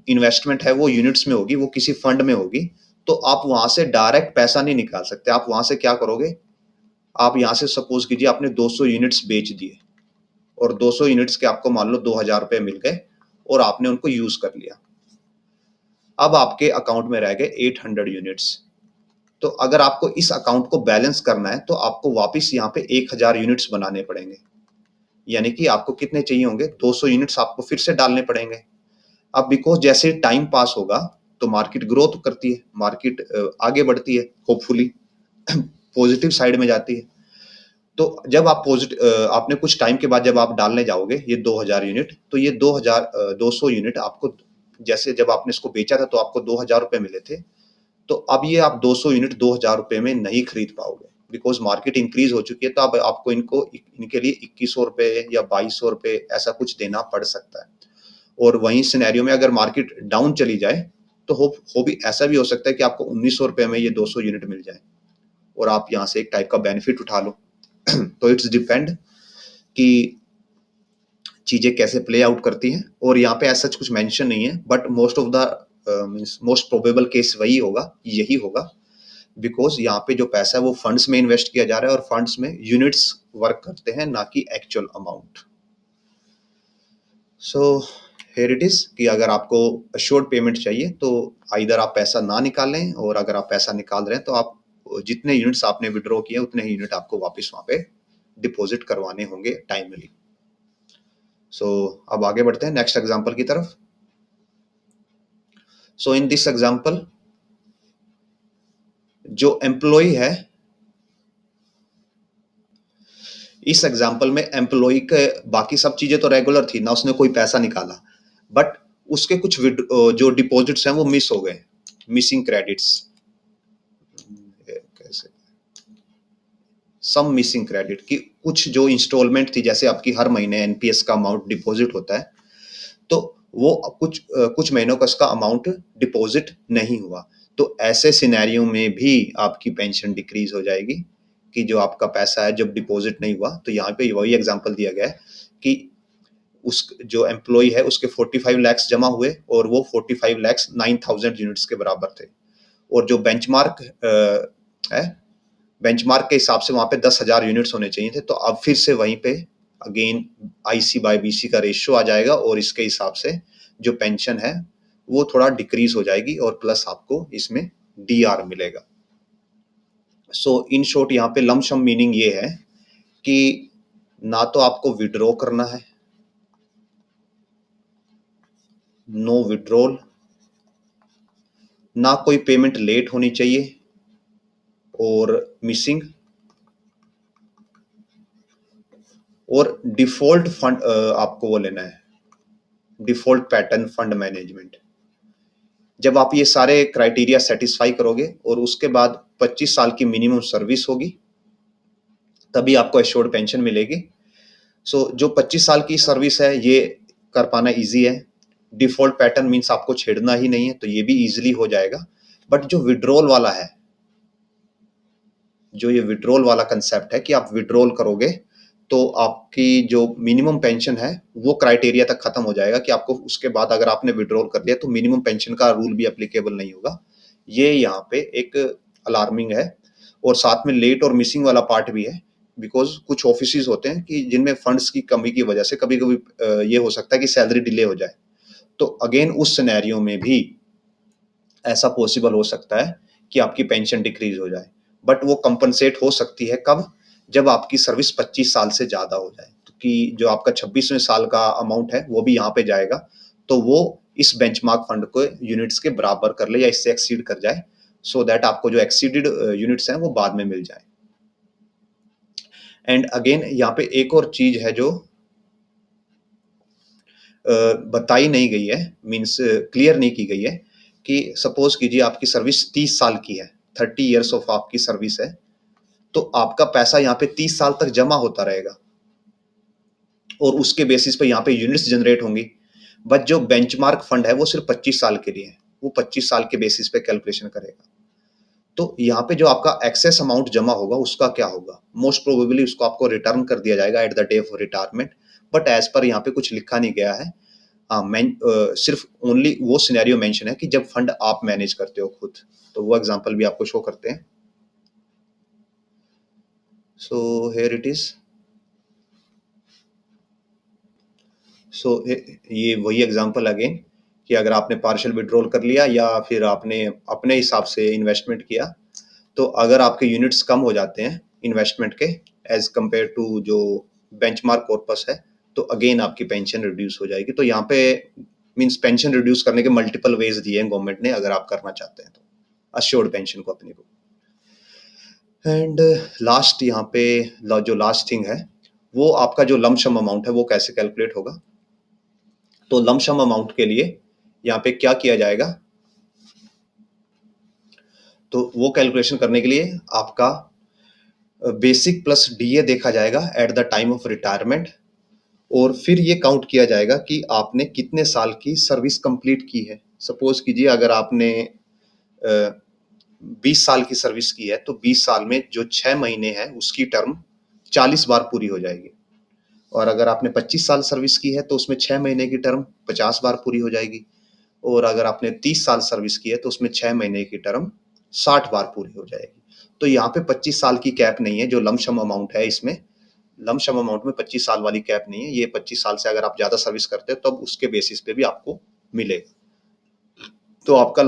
इन्वेस्टमेंट है वो यूनिट्स में होगी, वो किसी फंड में होगी, तो आप वहां से डायरेक्ट पैसा नहीं निकाल सकते। आप वहां से क्या करोगे? आप यहां से सपोज कीजिए आपने 200 यूनिट्स बेच दिए और 200 यूनिट्स के आपको मान लो 2,000 रुपए मिल गए और आपने उनको यूज कर लिया। अब आपके अकाउंट में रह गए 800 यूनिट्स। तो अगर आपको इस अकाउंट को बैलेंस करना है तो आपको वापस यहाँ पे 1000 यूनिट्स बनाने पड़ेंगे। यानी कि आपको कितने चाहिए होंगे? 200 यूनिट्स आपको फिर से डालने पड़ेंगे। अब बिकॉज जैसे टाइम पास होगा तो मार्केट ग्रोथ करती है, मार्केट आगे बढ़ती है, होपफुली पॉजिटिव साइड में जाती है। तो जब आप आपने कुछ टाइम के बाद जब आप डालने जाओगे ये 2000 यूनिट, तो ये 200 यूनिट आपको, जैसे जब आपने इसको बेचा था तो आपको 2000 रुपए मिले थे, तो अब ये आप 200 यूनिट 2000 रुपए में नहीं खरीद पाओगे बिकॉज मार्केट इंक्रीज हो चुकी है। तो अब आपको इनके लिए 2100 रुपए या 2200 रुपए ऐसा कुछ देना पड़ सकता है। और वहीं सिनेरियो में अगर मार्केट डाउन चली जाए तो हो भी ऐसा भी हो सकता है कि आपको 1900 रुपए में ये 200 यूनिट मिल जाए और आप यहाँ से एक टाइप का बेनिफिट उठा लो। तो इट्स डिपेंड कि चीजें कैसे प्ले आउट करती हैं, और यहाँ पे ऐसा कुछ मेंशन नहीं है, but most of the means most probable case वही होगा, यही होगा। बिकॉज यहाँ पे जो पैसा है वो फंड्स में इन्वेस्ट किया जा रहा है और फंड्स में यूनिट्स वर्क करते हैं, ना कि actual amount. So here it is कि अगर आपको अश्योर्ड पेमेंट चाहिए तो इधर आप पैसा ना निकालें, और अगर आप पैसा निकाल रहे हैं तो आप जितने यूनिट्स आपने विड्रॉ किए उतने ही यूनिट आपको वापस वहां पे डिपॉजिट करवाने होंगे टाइमली। सो अब आगे बढ़ते हैं नेक्स्ट एग्जांपल की तरफ। सो इन दिस एग्जांपल जो एम्प्लॉय है, इस एग्जाम्पल में एम्प्लॉय के बाकी सब चीजें तो रेगुलर थी ना, उसने कोई पैसा निकाला, बट उसके कुछ जो डिपॉजिट्स हैं वो मिस हो गए, मिसिंग क्रेडिट्स, कैसे सम मिसिंग क्रेडिट की कुछ जो इंस्टॉलमेंट थी, जैसे आपकी हर महीने एनपीएस का अमाउंट डिपॉजिट होता है, तो वो कुछ महीनों का उसका अमाउंट डिपॉजिट नहीं हुआ। तो ऐसे सिनेरियो में भी आपकी पेंशन डिक्रीज हो जाएगी कि जो आपका पैसा है जब डिपॉजिट नहीं हुआ। तो यहाँ पे वही एग्जांपल दिया गया है कि उस जो एम्प्लॉय है उसके 45 लैक्स जमा हुए और वो 45 लैक्स 9000 यूनिट्स के बराबर थे, और जो बेंचमार्क है, बेंचमार्क के हिसाब से वहां पे 10,000 यूनिट्स होने चाहिए थे। तो अब फिर से वहीं पे अगेन आईसी बाय बीसी का रेशियो आ जाएगा और इसके हिसाब से जो पेंशन है वो थोड़ा डिक्रीज हो जाएगी और प्लस आपको इसमें डीआर मिलेगा। सो इन शॉर्ट यहाँ पे लमसम मीनिंग ये है कि ना तो आपको विड्रॉ करना है, नो विड्रॉल, ना कोई पेमेंट लेट होनी चाहिए और मिसिंग, और डिफ़ॉल्ट फंड आपको वो लेना है, डिफ़ॉल्ट पैटर्न फंड मैनेजमेंट। जब आप ये सारे क्राइटेरिया सैटिस्फाई करोगे और उसके बाद 25 साल की मिनिमम सर्विस होगी, तभी आपको एश्योर्ड पेंशन मिलेगी। सो जो 25 साल की सर्विस है, ये कर पाना ईज़ी है। डिफ़ॉल्ट पैटर्न मीन्स आपको छेड़ना ही नहीं है, तो ये भी ईज़िली हो जाएगा। बट जो विथड्रॉल वाला है, जो ये विथड्रॉल वाला कंसेप्ट है कि आप विथड्रॉल करोगे, तो आपकी जो मिनिमम पेंशन है, वो क्राइटेरिया तक खत्म हो जाएगा कि आपको उसके बाद अगर आपने विथड्रॉल कर दिया, तो मिनिमम पेंशन का रूल भी एप्लीकेबल नहीं होगा। ये यहाँ पे एक अलार्मिंग है। और साथ में लेट और मिसिंग वाला पार्ट भी है, बिकॉज़ कुछ ऑफिसेज़ होते हैं कि जिनमें फंड्स की कमी की वजह से कभी-कभी ये हो सकता है कि सैलरी डिले हो जाए। तो अगेन उस सिनेरियो में भी ऐसा पॉसिबल हो सकता है कि आपकी पेंशन डिक्रीज हो जाए, बट वो कंपनसेट हो सकती है कब? जब आपकी सर्विस 25 साल से ज़्यादा हो जाए, तो कि जो आपका 26वें साल का अमाउंट है वो भी यहाँ पे जाएगा, तो वो इस बेंचमार्क फंड को यूनिट्स के बराबर कर ले या इससे एक्सीड कर जाए, सो दैट आपको जो एक्सीडेड यूनिट्स हैं वो बाद में मिल जाए। एंड अगेन यहाँ पे एक और चीज है जो बताई नहीं गई है, मीन्स क्लियर नहीं की गई है, कि सपोज कीजिए आपकी सर्विस 30 साल की है, 30 ईयर्स ऑफ आपकी सर्विस है, तो आपका पैसा यहाँ पे 30 साल तक जमा होता रहेगा और उसके बेसिस पे यहाँ पे यूनिट्स जनरेट होंगी। बट जो बेंचमार्क फंड है वो सिर्फ 25 साल के लिए है, वो 25 साल के बेसिस पे कैलकुलेशन करेगा। तो यहाँ पे जो आपका एक्सेस अमाउंट जमा होगा उसका क्या होगा? मोस्ट प्रोबेबली उसको आपको रिटर्न कर दिया जाएगा at the day of retirement, but as per यहाँ पे कुछ लिखा नहीं गया है। सिर्फ ओनली वो सिनेरियो मेंशन है कि जब फंड आप मैनेज करते हो खुद। तो वो एग्जांपल भी आपको शो करते हैं। So here it is. So ये वही एग्जांपल अगेन, कि अगर आपने पार्शियल विड्रॉल कर लिया या फिर आपने अपने हिसाब से इन्वेस्टमेंट किया, तो अगर आपके यूनिट्स कम हो जाते हैं इन्वेस्टमेंट के एज कंपेयर टू जो बेंचमार्क कॉर्पस है, तो अगेन आपकी पेंशन रिड्यूस हो जाएगी। तो यहाँ पे मींस पेंशन रिड्यूस करने के मल्टीपल वेज दिए हैं गवर्नमेंट ने, अगर आप करना चाहते हैं तो अश्योर्ड पेंशन को अपने को। एंड लास्ट यहाँ पे जो लास्ट थिंग है, वो आपका जो लमसम अमाउंट है वो कैसे कैलकुलेट होगा। तो लमसम अमाउंट के लिए यहाँ पे क्या किया जाएगा, तो वो कैलकुलेशन करने के लिए आपका बेसिक प्लस डीए देखा जाएगा at the time of retirement, और फिर ये काउंट किया जाएगा कि आपने कितने साल की सर्विस कंप्लीट की है। सपोज कीजिए अगर आपने 20 साल की सर्विस की है, तो 20 साल में जो 6 महीने हैं उसकी टर्म 40 बार पूरी हो जाएगी। और अगर आपने 25 साल सर्विस की है तो उसमें 6 महीने की टर्म 50 बार पूरी हो जाएगी। और अगर आपने 30 साल सर्विस की है तो उसमें 6 महीने की टर्म 60 बार पूरी हो जाएगी। तो यहाँ पे 25 साल की कैप नहीं है, जो लमसम अमाउंट है इसमें लमसम अमाउंट में 25 साल वाली कैप नहीं है। ये 25 साल से अगर आप ज्यादा सर्विस करते हो तब उसके बेसिस पे भी आपको मिलेगा। तो आपका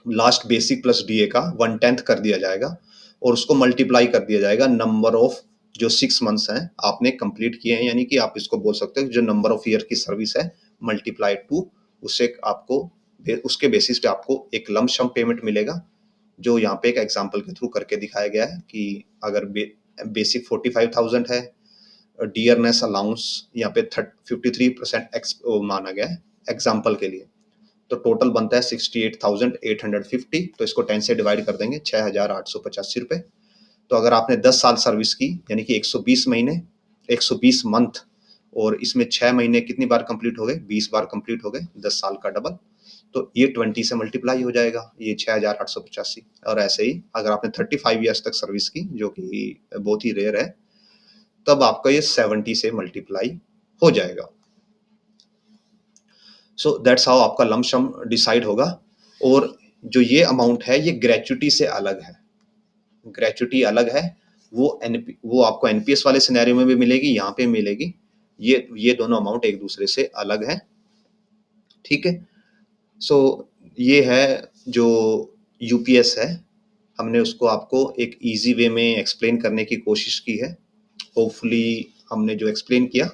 लास्ट बेसिक प्लस डीए का 1/10 कर दिया जाएगा और उसको मल्टीप्लाई कर दिया जाएगा नंबर ऑफ जो 6 मंथ्स हैं आपने कंप्लीट किए हैं, यानी कि आप इसको बोल सकते हो जो नंबर ऑफ ईयर की सर्विस है मल्टीप्लाई टू, उससे आपको उसके बेसिस पे आपको एक लंप सम पेमेंट मिलेगा, जो यहाँ पे एक एग्जांपल के थ्रू करके दिखाया गया है कि अगर बेसिक 45,000 है, डियरनेस अलाउंस यहाँ पे 53% माना गया है एग्जाम्पल के लिए, तो टोटल बनता है 68,850। तो इसको 10 से डिवाइड कर देंगे, 6,885 रुपए। तो अगर आपने 10 साल सर्विस की यानी कि 120 महीने 120 मंथ, और इसमें 6 महीने कितनी बार कंप्लीट हो गए, 20 बार कंप्लीट हो गए, 10 साल का डबल, तो ये 20 से मल्टीप्लाई हो जाएगा, ये 6,885। और ऐसे ही अगर आपने 35 ईयर्स तक सर्विस की, जो कि बहुत ही रेयर है, तब आपका ये 70 से मल्टीप्लाई हो जाएगा। सो दैट्स हाउ आपका लंप सम डिसाइड होगा। और जो ये अमाउंट है ये ग्रेच्युटी से अलग है, ग्रेच्युटी अलग है, वो आपको एनपीएस वाले सिनेरियो में भी मिलेगी, यहाँ पे मिलेगी। ये दोनों अमाउंट एक दूसरे से अलग है, ठीक है। सो ये है जो यूपीएस है, हमने उसको आपको एक इजी वे में एक्सप्लेन करने की कोशिश की है। होपफुली हमने जो एक्सप्लेन किया,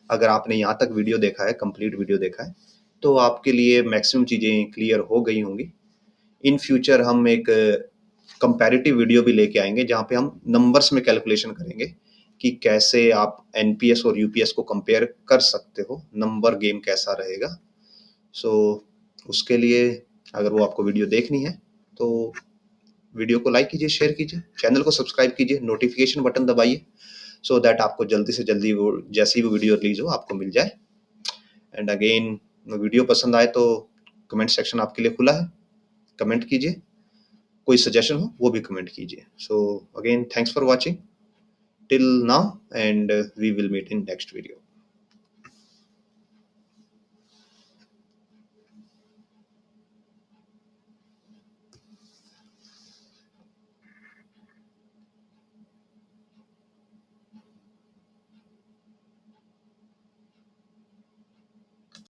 अगर आपने यहाँ तक वीडियो देखा है, कंप्लीट वीडियो देखा है, तो आपके लिए मैक्सिमम चीज़ें क्लियर हो गई होंगी। इन फ्यूचर हम एक कंपैरेटिव वीडियो भी लेके आएंगे जहाँ पे हम नंबर्स में कैलकुलेशन करेंगे कि कैसे आप एनपीएस और यूपीएस को कंपेयर कर सकते हो, नंबर गेम कैसा रहेगा। सो उसके लिए अगर वो आपको वीडियो देखनी है तो वीडियो को लाइक कीजिए, शेयर कीजिए, चैनल को सब्सक्राइब कीजिए, नोटिफिकेशन बटन दबाइए सो दैट आपको जल्दी से जल्दी वो जैसी भी वीडियो रिलीज हो आपको मिल जाए। एंड अगेन वीडियो पसंद आए तो कमेंट सेक्शन आपके लिए खुला है, कमेंट कीजिए, कोई सजेशन हो वो भी कमेंट कीजिए। So again thanks for watching till now and we will meet in next video.